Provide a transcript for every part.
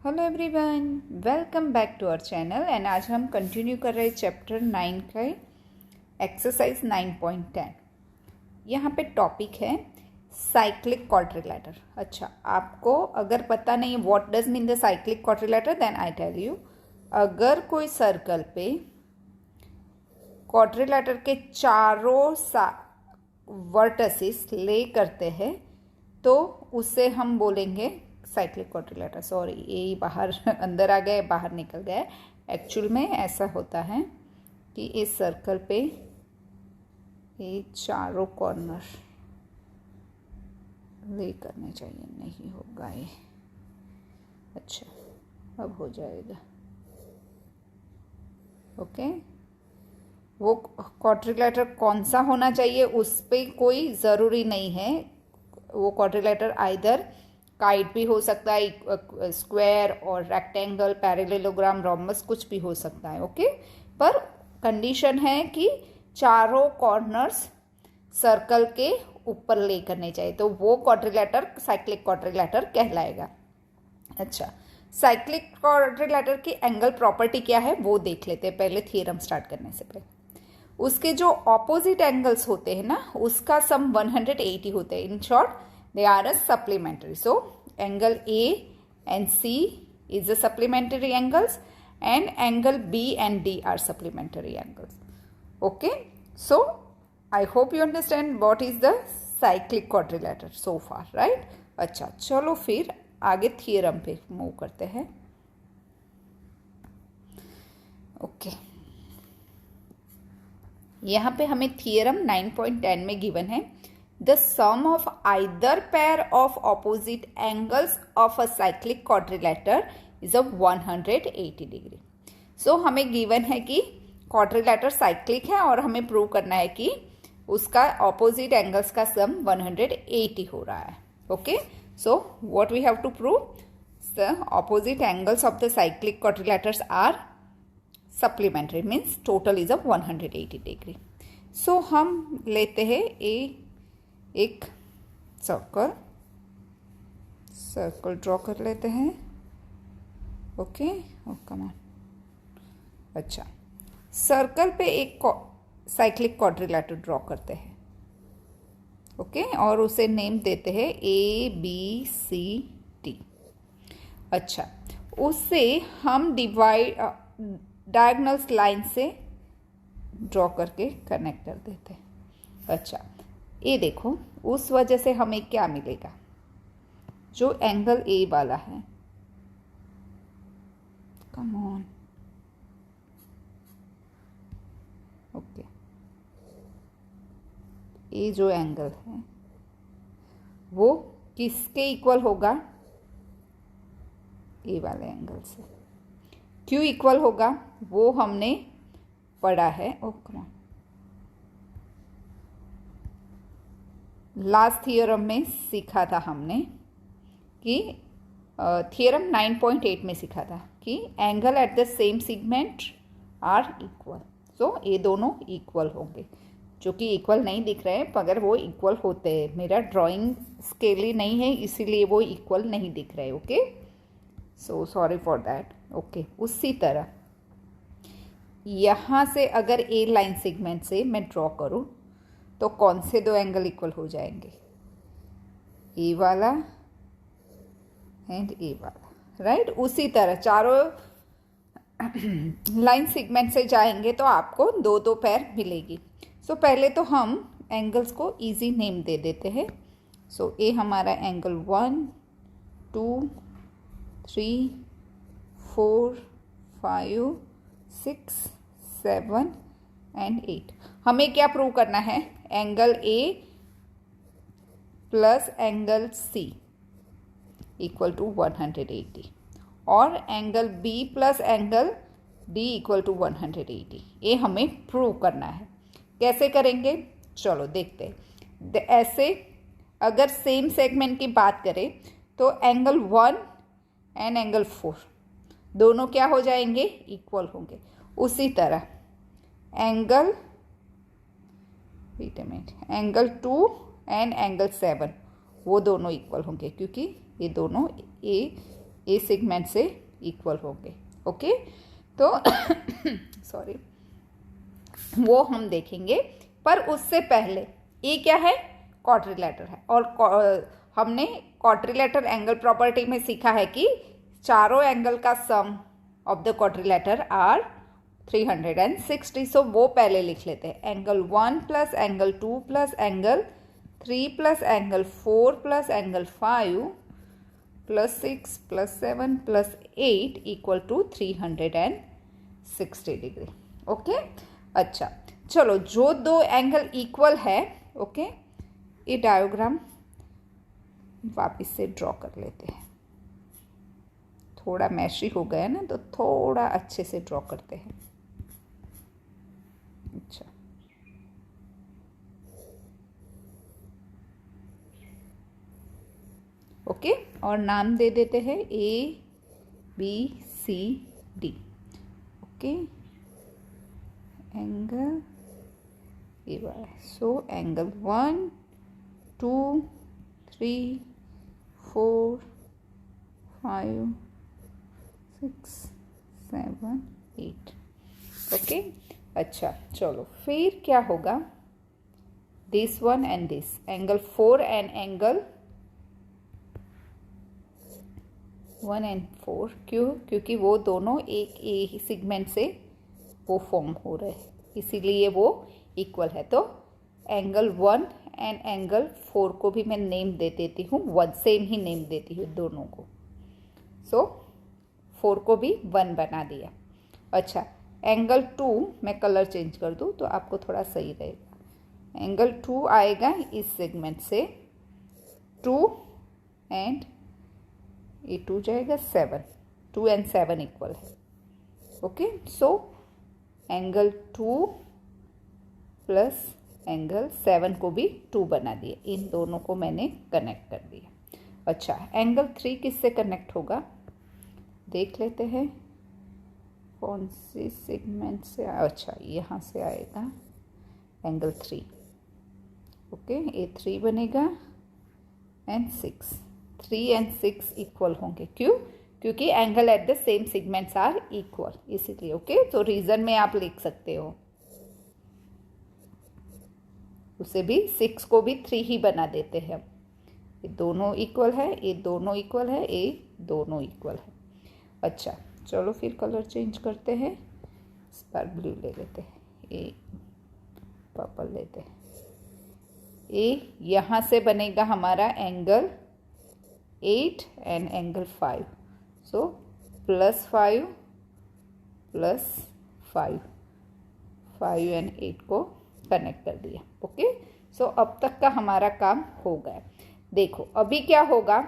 Hello everyone, welcome back to our channel. And आज हम continue कर रहे हैं चैप्टर 9 का एक्सरसाइज 9.10। यहाँ पे टॉपिक है साइक्लिक क्वाड्रिलेटर। अच्छा, आपको अगर पता नहीं what does mean the cyclic quadrilateral, then I tell you. अगर कोई सर्कल पे क्वाड्रिलेटर के चारों वर्टिसेस ले करते हैं तो उससे हम बोलेंगे साइक्लिक क्वाड्रिलेटर। सॉरी, ये बाहर अंदर आ गया, बाहर निकल गया। एक्चुअल में ऐसा होता है कि इस सर्कल पे ये चारों कॉर्नर ले करने चाहिए, नहीं होगा ये। अच्छा, अब हो जाएगा। ओके, वो क्वाड्रिलेटर कौन सा होना चाहिए उस पर कोई ज़रूरी नहीं है। वो क्वाड्रिलेटर आइदर काइट भी हो सकता है, स्क्वायर और रेक्टेंगल, पैरेललोग्राम, रोम्बस, कुछ भी हो सकता है। ओके, पर कंडीशन है कि चारों कॉर्नर्स सर्कल के ऊपर ले करने चाहिए, तो वो क्वाड्रिलेटर साइक्लिक क्वाड्रिलेटर कहलाएगा। अच्छा, साइक्लिक क्वाड्रिलेटर की एंगल प्रॉपर्टी क्या है वो देख लेते हैं पहले, थ्योरम स्टार्ट करने से पहले। उसके जो ऑपोजिट एंगल्स होते हैं ना, उसका सम 180 होते हैं। In short, they are a supplementary. So angle A and C is the supplementary angles, and angle B and D are supplementary angles. Okay, so I hope you understand what is the cyclic quadrilateral so far, right? अच्छा, चलो फिर आगे theorem पे move करते हैं। Okay, यहाँ पे हमें थ्योरम 9.10 में गिवन है the sum of either pair of opposite angles of a cyclic quadrilateral is of 180 degree. So हमें given है कि quadrilateral cyclic है और हमें प्रूव करना है कि उसका opposite angles का sum 180 हो रहा है। Okay, so what we have to prove? The opposite angles of the cyclic quadrilaterals are supplementary, means total is of 180 degree. So हम लेते हैं एक सर्कल ड्रॉ कर लेते हैं। Okay, come on. अच्छा, सर्कल पे एक साइक्लिक क्वाड्रिलेटर ड्रॉ करते हैं। ओके, और उसे नेम देते हैं ABCD। अच्छा, उससे हम डायगोनल लाइन से ड्रॉ करके कनेक्ट कर देते हैं। अच्छा, ये देखो, उस वजह से हमें क्या मिलेगा, जो एंगल ए वाला है, कम ऑन। ओके, ये जो एंगल है वो किसके इक्वल होगा? ए वाले एंगल से। क्यों इक्वल होगा वो हमने पढ़ा है। ओके, लास्ट थ्योरम में सीखा था हमने कि थ्योरम 9.8 में सीखा था कि angle at the same segment are equal. So ये दोनों इक्वल होंगे, जो कि इक्वल नहीं दिख रहे हैं, मगर वो इक्वल होते हैं। मेरा ड्राइंग स्केली नहीं है, इसीलिए वो इक्वल नहीं दिख रहे। Okay, so sorry for that. Okay, उसी तरह यहाँ से अगर ए लाइन सेगमेंट से मैं ड्रॉ करूँ तो कौन से दो एंगल इक्वल हो जाएंगे? ए वाला एंड ए वाला, राइट? उसी तरह चारों लाइन सेगमेंट से जाएंगे तो आपको दो दो पैर मिलेगी। सो पहले तो हम एंगल्स को इजी नेम दे देते हैं। सो ए हमारा एंगल 1, 2, 3, 4, 5, 6, 7 एंड 8। हमें क्या प्रूव करना है? Angle A plus angle C equal to 180 और angle B plus angle D equal to 180। ये हमें प्रूव करना है। कैसे करेंगे? चलो देखते हैं। ऐसे अगर सेम सेगमेंट की बात करें तो एंगल 1 एंड एंगल 4 दोनों क्या हो जाएंगे? इक्वल होंगे। उसी तरह एंगल एंगल 2 एंड एंगल 7 वो दोनों इक्वल होंगे, क्योंकि ये दोनों ए ए सेगमेंट से इक्वल होंगे। ओके, तो सॉरी, वो हम देखेंगे। पर उससे पहले ये क्या है, क्वाड्रिलेटर है। और हमने क्वाड्रिलेटर एंगल प्रॉपर्टी में सीखा है कि चारों एंगल का sum of the quadrilateral are 360। So वो पहले लिख लेते हैं। Angle 1 plus angle 2 plus angle 3 plus angle 4 plus angle 5 plus 6 plus 7 plus 8 equal to 360 degree. Okay, अच्छा चलो, जो दो एंगल इक्वल है, ओके, ये डायग्राम वापस से ड्रॉ कर लेते हैं। थोड़ा मैशी हो गया ना, तो थोड़ा अच्छे से ड्रॉ करते हैं। अच्छा, ओके, और नाम दे देते हैं A B C D। Okay, angle A वाला। So angle 1 2 3 4 5 6 7 8। ओके, अच्छा चलो, फिर क्या होगा, this one and this angle 4 and angle 1 and 4। क्यों? क्योंकि वो दोनों एक ए सेगमेंट से वो फॉर्म हो रहे हैं, इसीलिए वो इक्वल है। तो एंगल 1 एंड एंगल 4 को भी मैं नेम दे देती हूँ, वन सेम ही नेम देती हूँ दोनों को। सो 4 को भी 1 बना दिया। अच्छा, एंगल 2 मैं कलर चेंज कर दूँ तो आपको थोड़ा सही रहेगा। एंगल 2 आएगा इस सेगमेंट से 2 एंड ये 2 जाएगा 7, 2 एंड 7 इक्वल है। Okay, so angle 2 plus angle 7 को भी 2 बना दिया, इन दोनों को मैंने कनेक्ट कर दिया। अच्छा, एंगल 3 किससे कनेक्ट होगा देख लेते हैं, कौन सी सेगमेंट से। अच्छा, यहाँ से आएगा एंगल 3। ओके, ये 3 बनेगा एंड 6, 3 एंड 6 इक्वल होंगे। क्यों? क्योंकि angle at the same segments are equal, इसीलिए। ओके, तो रीजन में आप लिख सकते हो, उसे भी 6 को भी 3 ही बना देते हैं। ये दोनों इक्वल है, ये दोनों इक्वल है, ये दोनों इक्वल है। अच्छा चलो, फिर कलर चेंज करते हैं। इस बार ब्लू ले लेते हैं, ये पर्पल लेते हैं। ये यहाँ से बनेगा हमारा angle 8 and angle 5। So +5 +5, 5 and 8 को कनेक्ट कर दिया। ओके, सो अब तक का हमारा काम हो गया। देखो अभी क्या होगा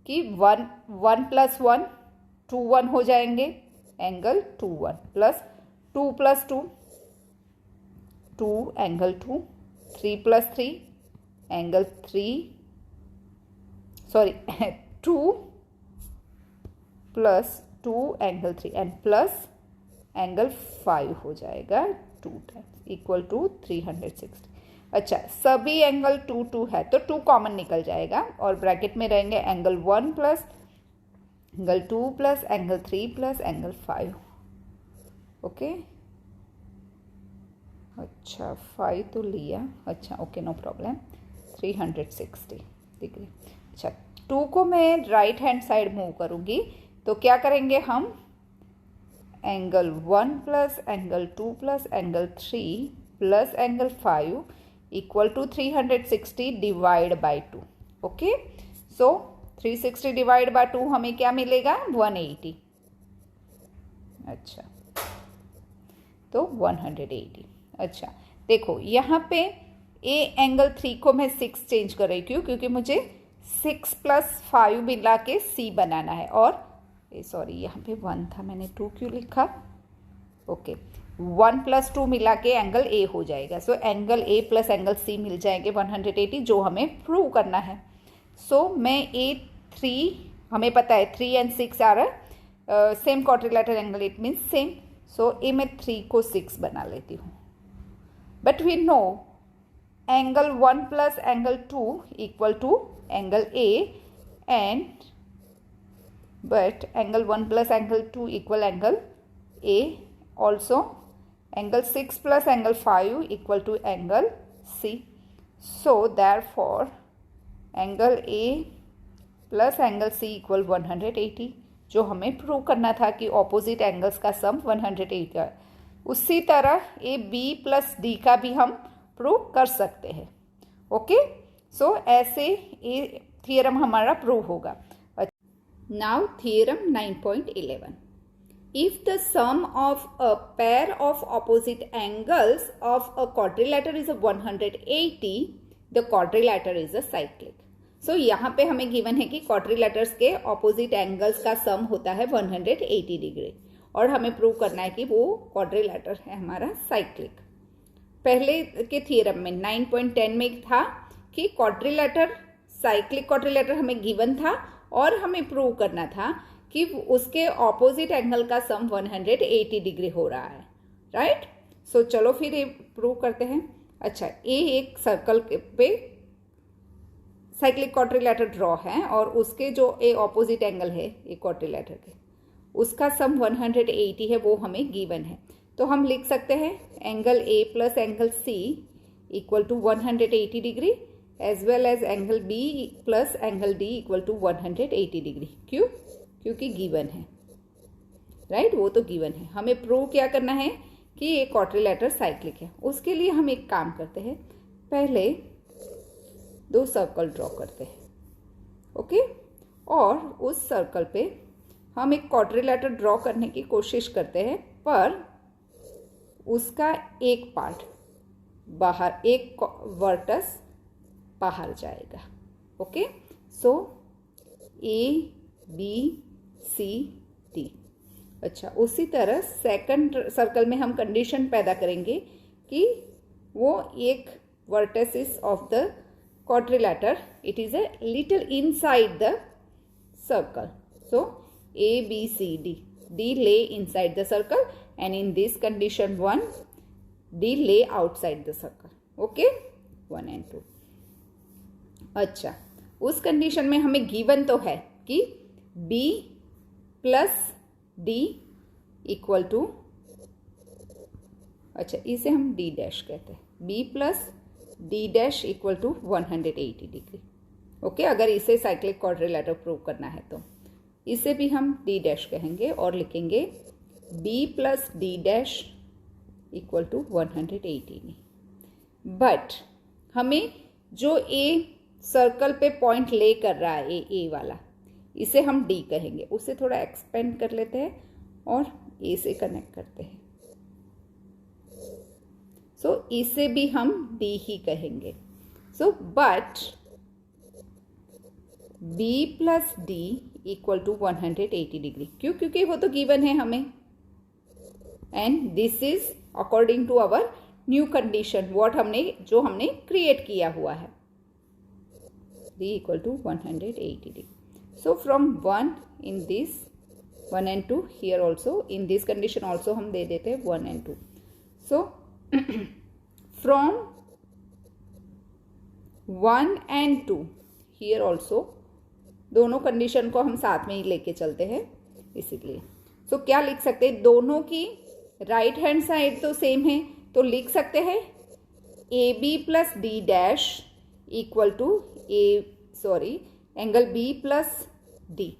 कि 1 + 1 2 1 हो जाएंगे, angle 2 1 plus 2 + 2 2 angle 2, 3 + 3 angle 3, sorry 2 + 2 angle 3 and plus angle 5 हो जाएगा 2 टाइम्स इक्वल टू 360। अच्छा, सभी एंगल 2 2 है तो 2 कॉमन निकल जाएगा और ब्रैकेट में रहेंगे angle 1 plus angle 2 plus angle 3 plus angle 5। Okay, अच्छा 5 तो लिया। अच्छा ओके, नो प्रॉब्लम, 360 डिग्री। अच्छा, 2 को मैं राइट हैंड साइड मूव करूँगी तो क्या करेंगे हम, angle 1 plus angle 2 plus angle 3 plus angle 5 equal to 360 divide by 2। Okay, so 360 divide by 2 हमें क्या मिलेगा, 180। अच्छा, तो 180। अच्छा देखो यहाँ पे ए एंगल 3 को मैं 6 चेंज कर रही हूँ क्योंकि मुझे 6 + 5 मिला के सी बनाना है। और सॉरी, यहाँ पे 1 था, मैंने 2 क्यों लिखा। ओके, 1 + 2 मिला के एंगल ए हो जाएगा। So angle A plus angle C मिल जाएंगे 180, जो हमें प्रूव करना है। सो मैं A3, हमें पता है 3 and 6 are same quadrilateral angle, it means same. So A में 3 को 6 बना लेती हूँ। But we know angle 1 plus angle 2 equal to angle A and but angle 1 plus angle 2 equal angle A. Also angle 6 plus angle 5 equal to angle C. So therefore angle A plus angle C equal 180. जो हमें prove करना था कि opposite angles का सम 180 है, उसी तरह ए B plus D का भी हम प्रूव कर सकते हैं. ओके, सो ऐसे ये थियरम हमारा प्रूव होगा. Now theorem 9.11. If the sum of a pair of opposite angles of a quadrilateral is 180, the quadrilateral is a cyclic. So यहाँ पे हमें गिवन है कि क्वाड्रिलेटर्स के ऑपोजिट एंगल्स का सम होता है 180 डिग्री और हमें प्रूव करना है कि वो क्वाड्रिलेटर है हमारा साइक्लिक. पहले के थियरम में 9.10 में था कि क्वाड्रिलेटर साइक्लिक क्वाड्रिलेटर हमें गिवन था और हमें प्रूव करना था कि उसके ऑपोजिट एंगल का सम 180 डिग्री हो रहा है. राइट, सो चलो फिर ये प्रूव करते हैं. अच्छा, ये एक सर्कल पे साइक्लिक क्वाड्रिलेटर ड्रॉ है और उसके जो ए ऑपोजिट एंगल है ये क्वाड्रिलेटर के, उसका सम 180 है, वो हमें गिवन है. तो हम लिख सकते हैं angle A plus angle C equal to 180 degree as well as angle B plus angle D equal to 180 degree. क्यों? क्योंकि गिवन है. राइट, वो तो गिवन है. हमें प्रूव क्या करना है कि ये क्वाड्रिलेटर साइक्लिक है. उसके लिए हम एक काम करते हैं, पहले दो सर्कल ड्रॉ करते हैं. ओके, और उस सर्कल पे हम एक क्वाड्रिलेटर ड्रॉ करने की कोशिश करते हैं, पर उसका एक पार्ट बाहर, एक वर्टस बाहर जाएगा. Okay, so A B C D. अच्छा, उसी तरह सेकंड सर्कल में हम कंडीशन पैदा करेंगे कि वो एक vertices of the quadrilateral, it is a little inside the circle. So A, B, C, D. D lay inside the circle and in this condition 1, D lay outside the circle. Okay, 1 and 2. अच्छा, उस condition में हमें given तो है कि B plus D equal to, अच्छा इसे हम D डैश कहते हैं, B plus D dash equal to 180 degree. Okay, अगर इसे साइक्लिक क्वाड्रिलेटर प्रूव करना है तो इसे भी हम डी डैश कहेंगे और लिखेंगे B plus D dash equal to 180. But हमें जो ए सर्कल पे पॉइंट ले कर रहा है, ए वाला, इसे हम डी कहेंगे. उसे थोड़ा एक्सपेंड कर लेते हैं और ए से कनेक्ट करते हैं. सो इसे भी हम डी ही कहेंगे. So but B plus D equal to 180 degree. क्यों? क्योंकि वो तो गिवन है हमें, and this is according to our new condition, what जो हमने क्रिएट किया हुआ है. D equal to 180 degree. So from 1 in this 1 and 2 here also, in this condition also हम दे देते हैं 1 and 2. So from 1 and 2 here also दोनों condition को हम साथ में ही लेके चलते हैं, इसीलिए. सो क्या लिख सकते हैं, दोनों की राइट हैंड साइड तो सेम है, तो लिख सकते हैं A B plus D dash equal to angle B plus D.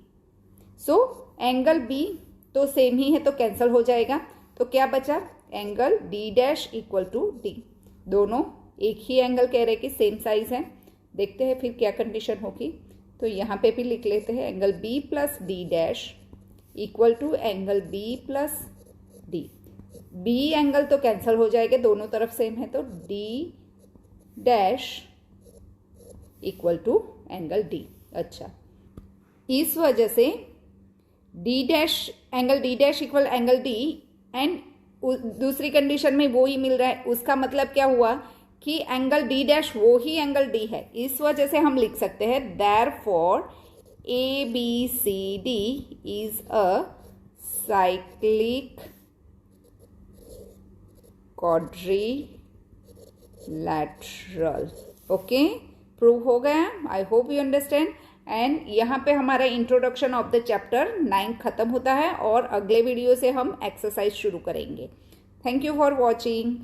So angle B तो सेम ही है तो कैंसिल हो जाएगा. तो क्या बचा, angle D dash equal to D. दोनों एक ही एंगल कह रहे कि सेम साइज है. देखते हैं फिर क्या कंडीशन होगी. तो यहाँ पे भी लिख लेते हैं angle B plus D dash equal to angle B plus D. B angle तो कैंसिल हो जाएगा, दोनों तरफ सेम है, तो D dash equal to angle D. अच्छा, इस वजह से D dash, angle D dash equal angle D, and दूसरी कंडीशन में वो ही मिल रहा है. उसका मतलब क्या हुआ कि एंगल डी डैश वो ही एंगल डी है. इस वजह से हम लिख सकते हैं therefore A B C D is a cyclic quadrilateral. Okay, prove हो गया. I hope you understand. And यहाँ पे हमारा इंट्रोडक्शन ऑफ द चैप्टर 9 खत्म होता है और अगले वीडियो से हम एक्सरसाइज शुरू करेंगे। Thank you for watching.